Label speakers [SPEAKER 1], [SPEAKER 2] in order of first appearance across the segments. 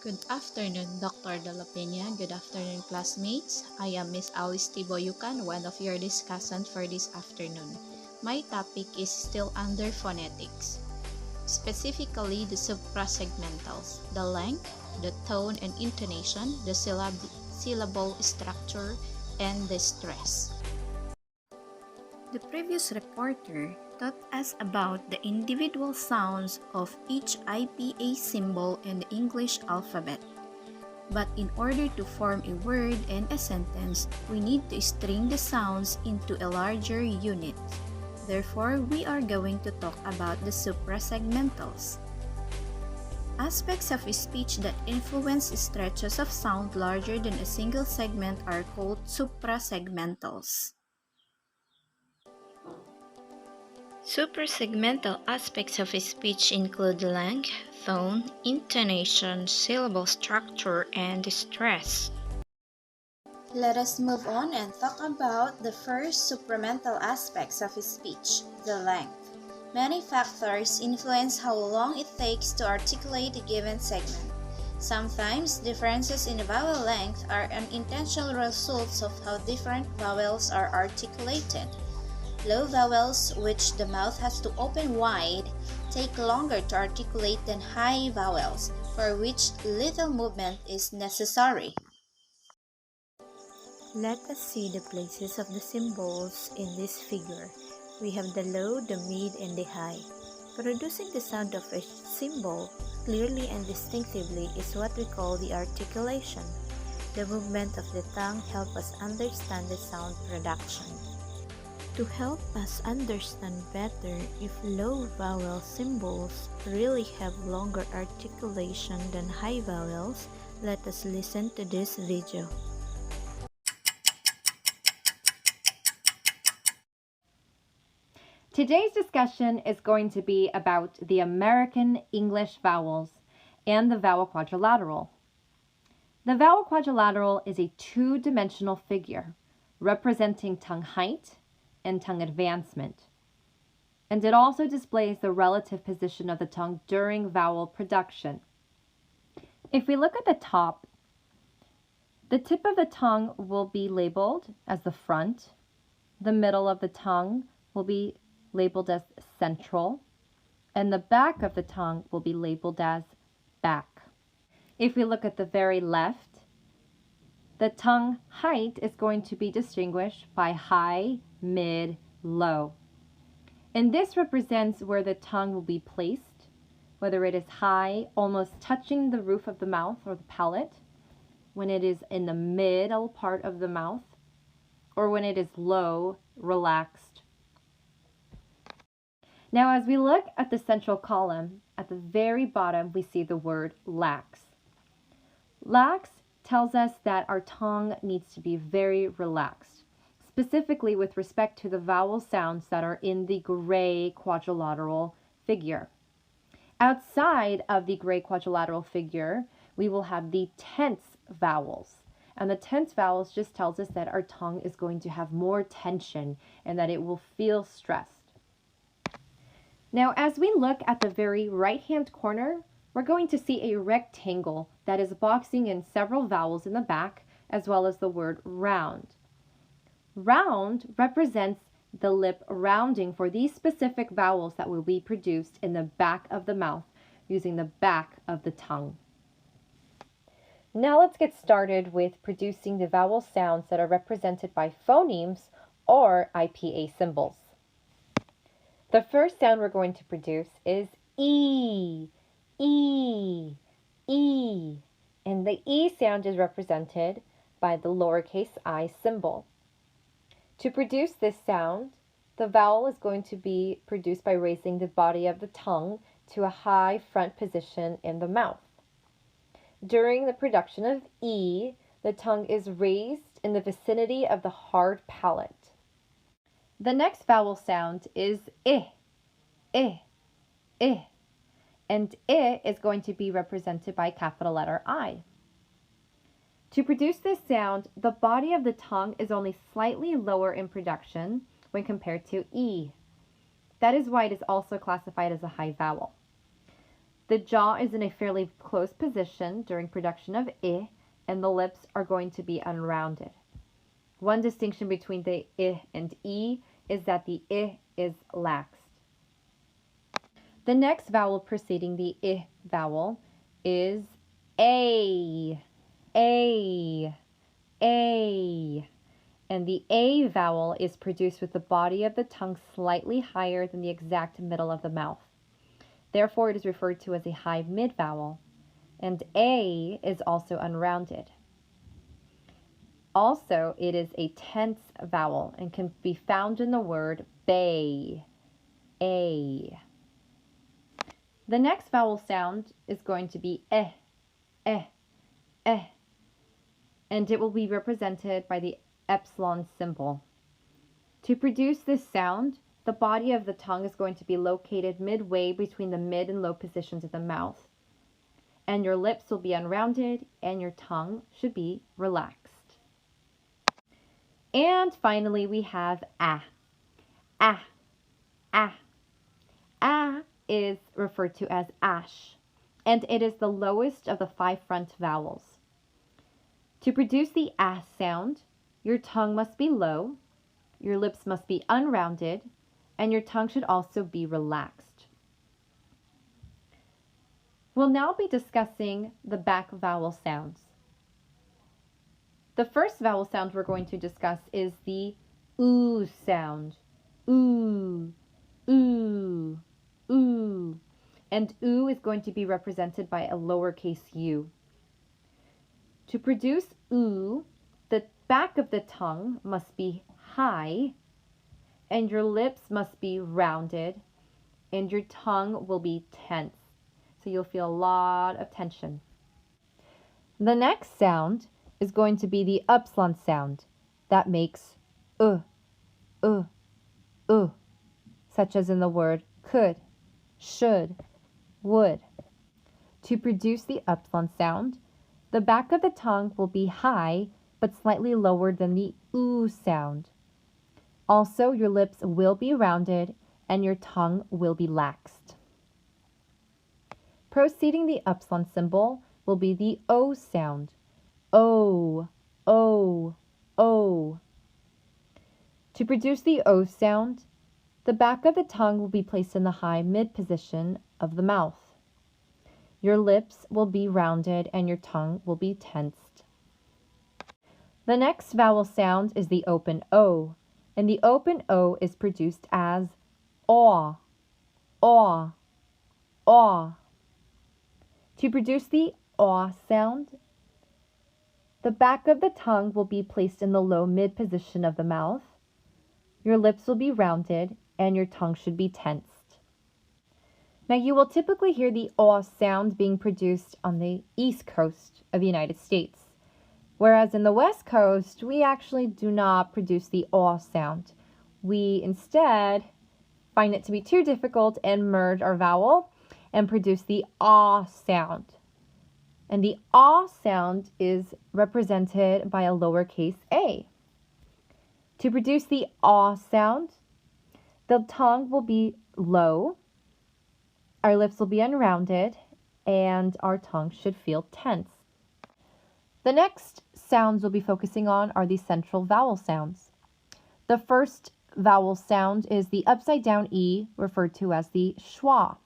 [SPEAKER 1] Good afternoon, Dr. Dela Peña. Good afternoon, classmates. I am Miss Alice Tiboyukan, one of your discussants for this afternoon. My topic is still under phonetics, specifically the suprasegmentals, the length, the tone and intonation, the syllable structure, and the stress. The previous reporter taught us about the individual sounds of each IPA symbol in the English alphabet. But in order to form a word and a sentence, we need to string the sounds into a larger unit. Therefore, we are going to talk about the suprasegmentals. Aspects of a speech that influence stretches of sound larger than a single segment are called suprasegmentals. Suprasegmental aspects of a speech include length, tone, intonation, syllable structure, and stress. Let us move on and talk about the first supramental aspects of a speech, the length. Many factors influence how long it takes to articulate a given segment. Sometimes, differences in the vowel length are unintentional results of how different vowels are articulated. Low vowels, which the mouth has to open wide, take longer to articulate than high vowels, for which little movement is necessary. Let us see the places of the symbols in this figure. We have the low, the mid, and the high. Producing the sound of a symbol clearly and distinctively is what we call the articulation. The movement of the tongue helps us understand the sound production. To help us understand better if low vowel symbols really have longer articulation than high vowels, let us listen to this video.
[SPEAKER 2] Today's discussion is going to be about the American English vowels and the vowel quadrilateral. The vowel quadrilateral is a two-dimensional figure representing tongue height and tongue advancement. And it also displays the relative position of the tongue during vowel production. If we look at the top, the tip of the tongue will be labeled as the front. The middle of the tongue will be labeled as central, and the back of the tongue will be labeled as back. If we look at the very left, the tongue height is going to be distinguished by high, mid, low. And this represents where the tongue will be placed, whether it is high, almost touching the roof of the mouth or the palate, when it is in the middle part of the mouth, or when it is low, relaxed. Now, as we look at the central column, at the very bottom, we see the word lax. Lax tells us that our tongue needs to be very relaxed, specifically with respect to the vowel sounds that are in the gray quadrilateral figure. Outside of the gray quadrilateral figure, we will have the tense vowels. And the tense vowels just tells us that our tongue is going to have more tension and that it will feel stressed. Now, as we look at the very right-hand corner, we're going to see a rectangle that is boxing in several vowels in the back, as well as the word round. Round represents the lip rounding for these specific vowels that will be produced in the back of the mouth using the back of the tongue. Now let's get started with producing the vowel sounds that are represented by phonemes or IPA symbols. The first sound we're going to produce is E, E, E. And the E sound is represented by the lowercase I symbol. To produce this sound, the vowel is going to be produced by raising the body of the tongue to a high front position in the mouth. During the production of E, the tongue is raised in the vicinity of the hard palate. The next vowel sound is I, I, I. And I is going to be represented by capital letter I. To produce this sound, the body of the tongue is only slightly lower in production when compared to E. That is why it is also classified as a high vowel. The jaw is in a fairly close position during production of I, and the lips are going to be unrounded. One distinction between the I and E is that the I is laxed. The next vowel preceding the I vowel is A, A, A. And the A vowel is produced with the body of the tongue slightly higher than the exact middle of the mouth. Therefore, it is referred to as a high mid vowel. And A is also unrounded. Also, it is a tense vowel and can be found in the word bay, A. The next vowel sound is going to be eh, eh, eh, and it will be represented by the epsilon symbol. To produce this sound, the body of the tongue is going to be located midway between the mid and low positions of the mouth, and your lips will be unrounded and your tongue should be relaxed. And finally, we have ah, ah, ah. Ah is referred to as ash, and it is the lowest of the 5 front vowels. To produce the ah sound, your tongue must be low, your lips must be unrounded, and your tongue should also be relaxed. We'll now be discussing the back vowel sounds. The first vowel sound we're going to discuss is the oo sound. Oo, oo, oo. And oo is going to be represented by a lowercase u. To produce oo, the back of the tongue must be high, and your lips must be rounded, and your tongue will be tense. So you'll feel a lot of tension. The next sound is going to be the upsilon sound that makes such as in the word could, should, would. To produce the upsilon sound, the back of the tongue will be high but slightly lower than the oo sound. Also, your lips will be rounded and your tongue will be laxed. Preceding the upsilon symbol will be the O sound. O, O, O. To produce the O sound, the back of the tongue will be placed in the high mid position of the mouth. Your lips will be rounded and your tongue will be tensed. The next vowel sound is the open O, and the open O is produced as aw, aw, aw. To produce the aw sound, the back of the tongue will be placed in the low mid position of the mouth. Your lips will be rounded and your tongue should be tensed. Now you will typically hear the aw sound being produced on the East Coast of the United States, whereas in the West Coast, we actually do not produce the aw sound. We instead find it to be too difficult and merge our vowel and produce the ah sound. And the ah sound is represented by a lowercase a. To produce the ah sound, the tongue will be low, our lips will be unrounded, and our tongue should feel tense. The next sounds we'll be focusing on are the central vowel sounds. The first vowel sound is the upside down E, referred to as the schwa.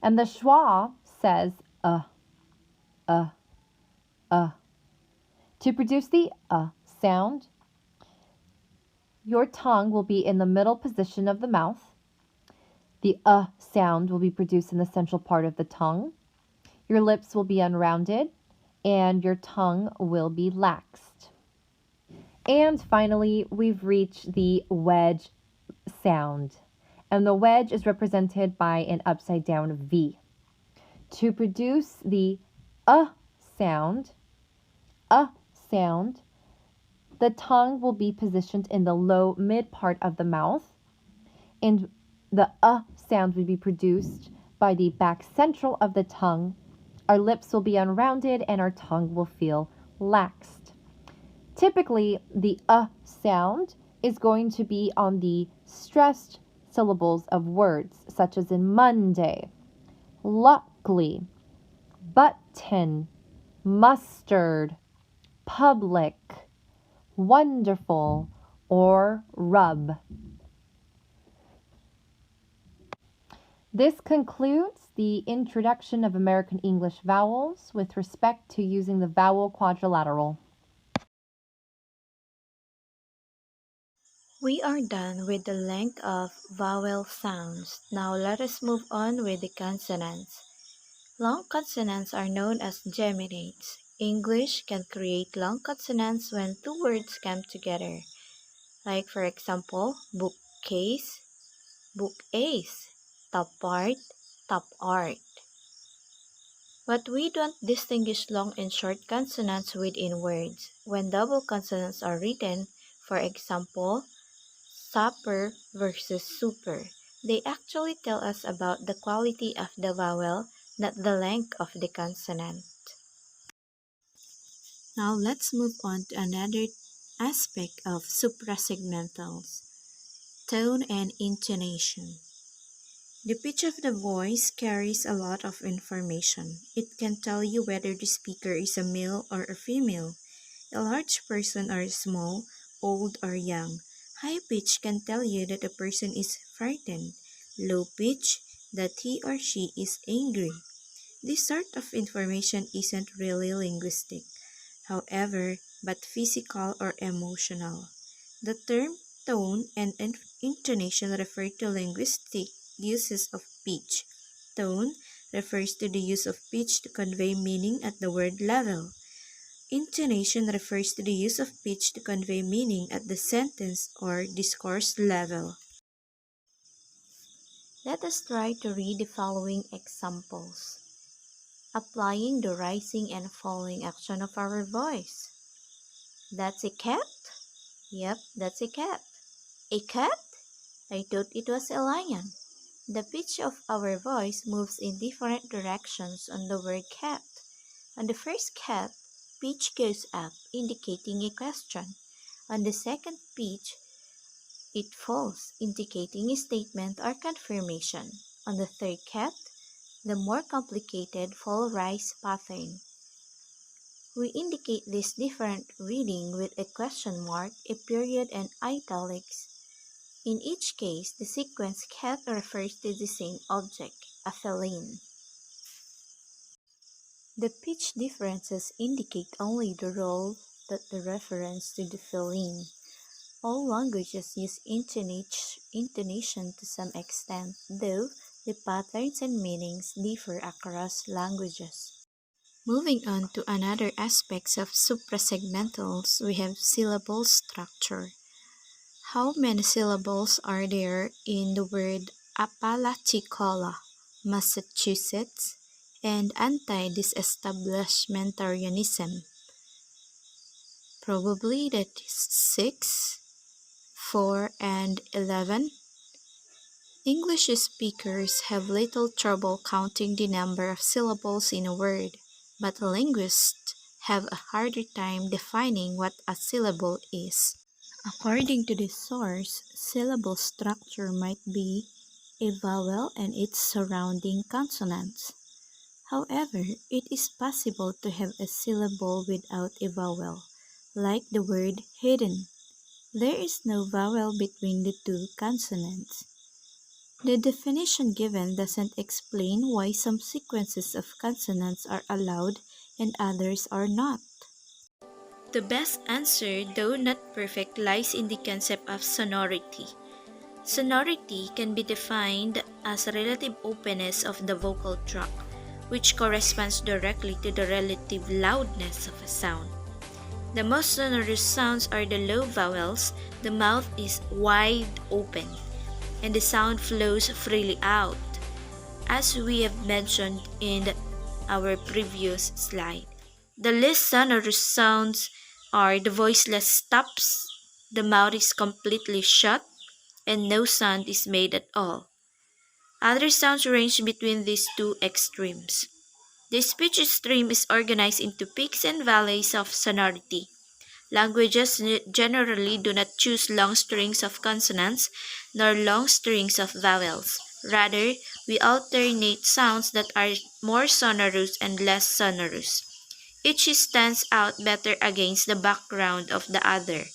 [SPEAKER 2] And the schwa says To produce the sound, your tongue will be in the middle position of the mouth. The sound will be produced in the central part of the tongue. Your lips will be unrounded and your tongue will be laxed. And finally, we've reached the wedge sound. And the wedge is represented by an upside down V. To produce the sound, the tongue will be positioned in the low mid part of the mouth, and the sound will be produced by the back central of the tongue. Our lips will be unrounded and our tongue will feel laxed. Typically, the sound is going to be on the stressed syllables of words, such as in Monday, ugly, button, mustard, public, wonderful, or rub. This concludes the introduction of American English vowels with respect to using the vowel quadrilateral.
[SPEAKER 1] We are done with the length of vowel sounds. Now let us move on with the consonants. Long consonants are known as geminates. English can create long consonants when two words come together, like for example, bookcase, bookcase, top part, top art. But we don't distinguish long and short consonants within words. When double consonants are written, for example, supper versus super, they actually tell us about the quality of the vowel, not the length of the consonant. Now let's move on to another aspect of suprasegmentals, tone and intonation. The pitch of the voice carries a lot of information. It can tell you whether the speaker is a male or a female, a large person or small, old or young. High pitch can tell you that a person is frightened. Low pitch, that he or she is angry. This sort of information isn't really linguistic, however, but physical or emotional. The term tone and intonation refer to linguistic uses of pitch. Tone refers to the use of pitch to convey meaning at the word level. Intonation refers to the use of pitch to convey meaning at the sentence or discourse level. Let us try to read the following examples, applying the rising and falling action of our voice. That's a cat? Yep, that's a cat. A cat? I thought it was a lion. The pitch of our voice moves in different directions on the word cat. On the first cat, pitch goes up, indicating a question. On the second pitch, it falls, indicating a statement or confirmation. On the third cat, the more complicated fall-rise pattern. We indicate this different reading with a question mark, a period, and italics. In each case, the sequence cat refers to the same object, a feline. The pitch differences indicate only the role that the reference to the feline. All languages use intonation to some extent, though the patterns and meanings differ across languages. Moving on to another aspects of suprasegmentals, we have syllable structure. How many syllables are there in the word Apalachicola, Massachusetts, and anti-disestablishmentarianism? Probably that is 6, 4, and 11. English speakers have little trouble counting the number of syllables in a word, but linguists have a harder time defining what a syllable is. According to this source, syllable structure might be a vowel and its surrounding consonants. However, it is possible to have a syllable without a vowel, like the word hidden. There is no vowel between the two consonants. The definition given doesn't explain why some sequences of consonants are allowed and others are not. The best answer, though not perfect, lies in the concept of sonority. Sonority can be defined as relative openness of the vocal tract, which corresponds directly to the relative loudness of a sound. The most sonorous sounds are the low vowels, the mouth is wide open, and the sound flows freely out, as we have mentioned in our previous slide. The least sonorous sounds are the voiceless stops, the mouth is completely shut, and no sound is made at all. Other sounds range between these two extremes. The speech stream is organized into peaks and valleys of sonority. Languages generally do not choose long strings of consonants nor long strings of vowels. Rather, We alternate sounds that are more sonorous and less sonorous. Each stands out better against the background of the other.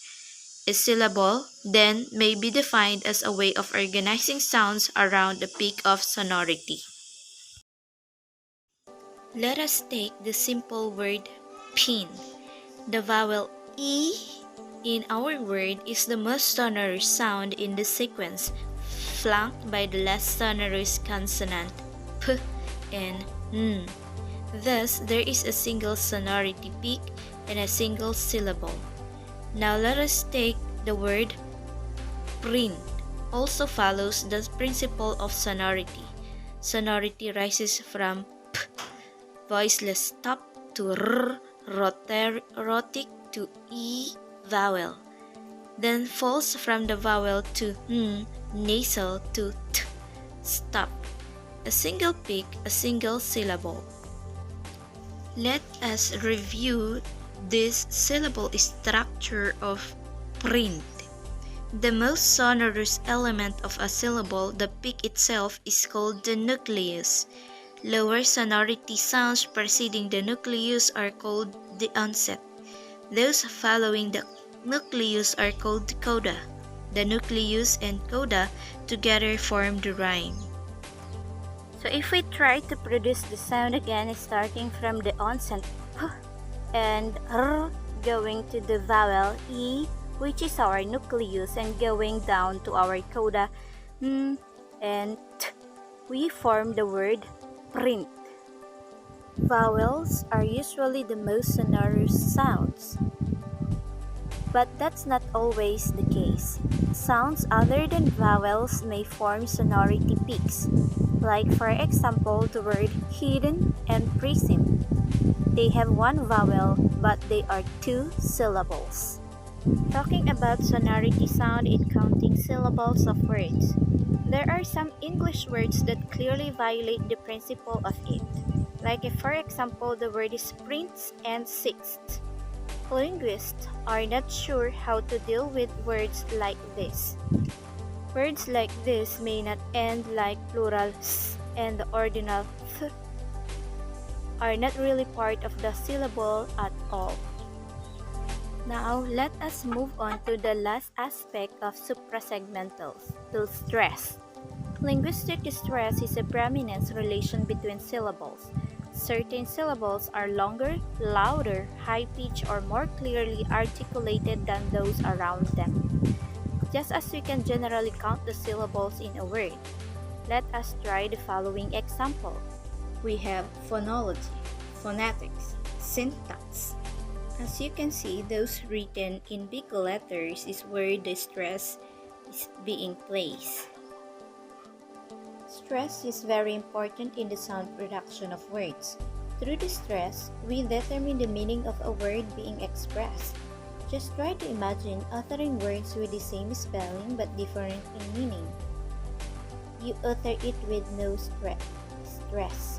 [SPEAKER 1] A syllable, then, may be defined as a way of organizing sounds around a peak of sonority. Let us take the simple word pin. The vowel E in our word is the most sonorous sound in the sequence, flanked by the less sonorous consonant P and N. Thus, there is a single sonority peak and a single syllable. Now let us take the word print. Also follows the principle of sonority. Sonority rises from P, voiceless stop, to R, rhotic to E, vowel. Then falls from the vowel to N, nasal, to T, stop. A single peak, a single syllable. Let us review this syllable structure of print. The most sonorous element of a syllable, the peak itself, is called the nucleus. Lower sonority sounds preceding the nucleus are called the onset. Those following the nucleus are called the coda. The nucleus and coda together form the rhyme. So if we try to produce the sound again, starting from the onset P and R, going to the vowel E, which is our nucleus, and going down to our coda M and T, we form the word print. Vowels are usually the most sonorous sounds, but that's not always the case. Sounds other than vowels may form sonority peaks, like for example the word hidden and prism. They have one vowel, but they are two syllables. Talking about sonority sound in counting syllables of words, there are some English words that clearly violate the principle of it. Like if, for example, the word is prince and sixth. Linguists are not sure how to deal with words like this. Words like this may not end like plural s, and the ordinal th are not really part of the syllable at all. Now, let us move on to the last aspect of suprasegmentals, to stress. Linguistic stress is a prominence relation between syllables. Certain syllables are longer, louder, high-pitched, or more clearly articulated than those around them. Just as we can generally count the syllables in a word, let us try the following example. We have phonology, phonetics, syntax. As you can see, those written in big letters is where the stress is being placed. Stress is very important in the sound production of words. Through the stress, we determine the meaning of a word being expressed. Just try to imagine uttering words with the same spelling but different in meaning. You utter it with no stress.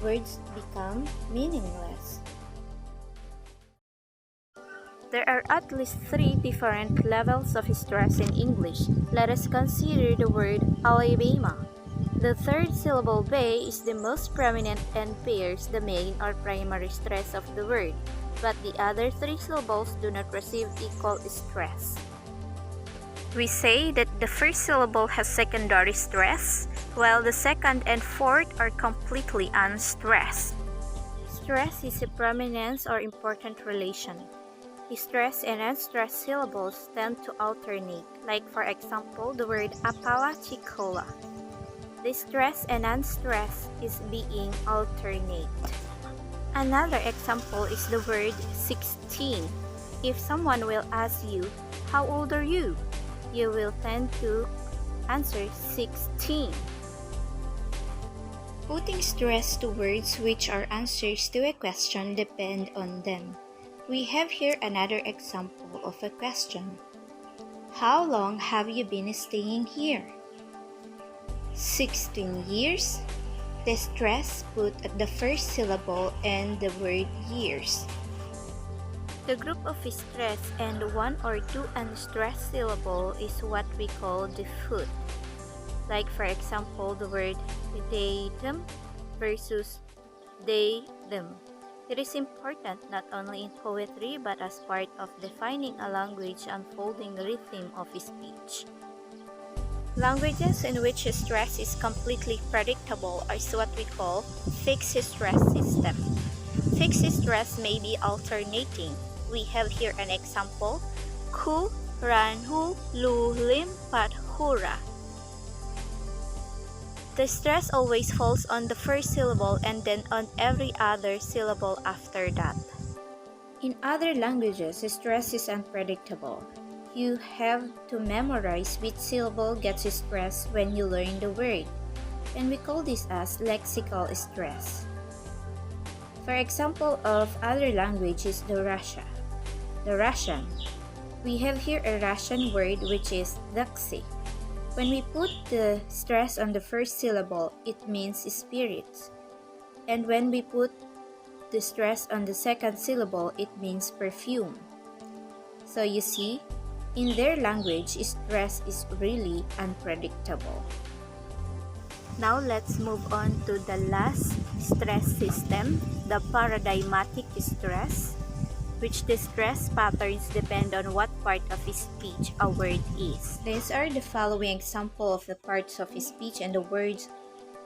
[SPEAKER 1] Words become meaningless. There are at least 3 different levels of stress in English. Let us consider the word Alabama. The third syllable bay is the most prominent and bears the main or primary stress of the word, but the other 3 syllables do not receive equal stress. We say that the first syllable has secondary stress, while the second and fourth are completely unstressed. Stress is a prominence or important relation. Stress and unstressed syllables tend to alternate, like for example the word Apalachicola. The stress and unstressed is being alternate. Another example is the word 16. If someone will ask you, "How old are you?" you will tend to answer 16. Putting stress to words which are answers to a question depend on them. We have here another example of a question. How long have you been staying here? 16 years. The stress put at the first syllable and the word years. The group of stress and 1 or 2 unstressed syllable is what we call the foot. like for example the word they them versus they them. It is important not only in poetry but as part of defining a language unfolding rhythm of speech. Languages in which stress is completely predictable are what we call fixed stress system. Fixed stress may be alternating. We have here an example: ku, ran, hu, lu, lim, pat, hura. The stress always falls on the first syllable and then on every other syllable after that. In other languages, stress is unpredictable. You have to memorize which syllable gets stressed when you learn the word, and we call this as lexical stress. For example of other language is the Russian. We have here a Russian word which is daksy. When we put the stress on the first syllable, it means spirits. And when we put the stress on the second syllable, it means perfume. So you see, in their language, stress is really unpredictable. Now let's move on to the last stress system, the paradigmatic stress, which the stress patterns depend on what part of speech a word is. These are the following examples of the parts of speech and the words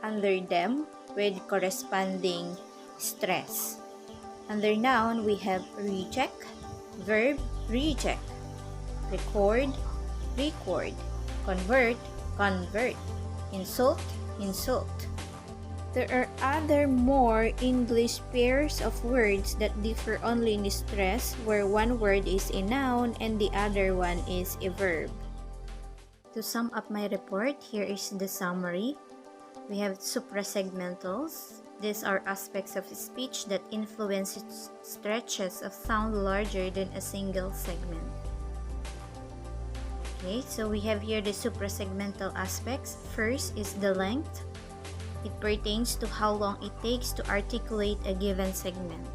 [SPEAKER 1] under them with corresponding stress. Under noun, we have reject, verb, reject, record, record, convert, convert, insult, insult. There are other more English pairs of words that differ only in stress, where one word is a noun and the other one is a verb. To sum up my report, here is the summary. We have suprasegmentals. These are aspects of speech that influence stretches of sound larger than a single segment. Okay, so we have here the suprasegmental aspects. First is the length. It pertains to how long it takes to articulate a given segment.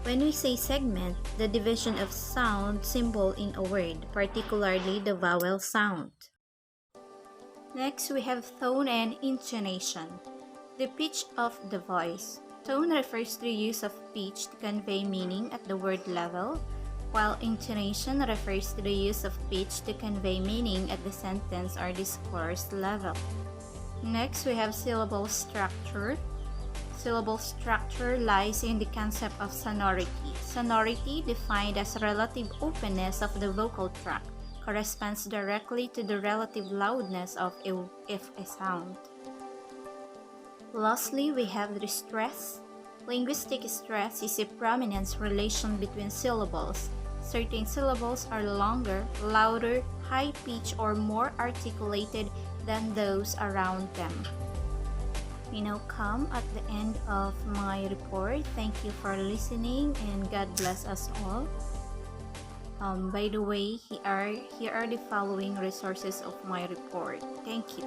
[SPEAKER 1] When we say segment, the division of sound symbol in a word, particularly the vowel sound. Next, we have tone and intonation. The pitch of the voice. Tone refers to the use of pitch to convey meaning at the word level, while intonation refers to the use of pitch to convey meaning at the sentence or discourse level. Next, we have syllable structure. Syllable structure lies in the concept of sonority. Sonority, defined as relative openness of the vocal tract, corresponds directly to the relative loudness of a sound. Lastly, we have the stress. Linguistic stress is a prominence relation between syllables. Certain syllables are longer, louder, high-pitched, or more articulated than those around them. We now come at the end of my report. Thank you for listening and God bless us all. By the way, here are the following resources of my report. Thank you.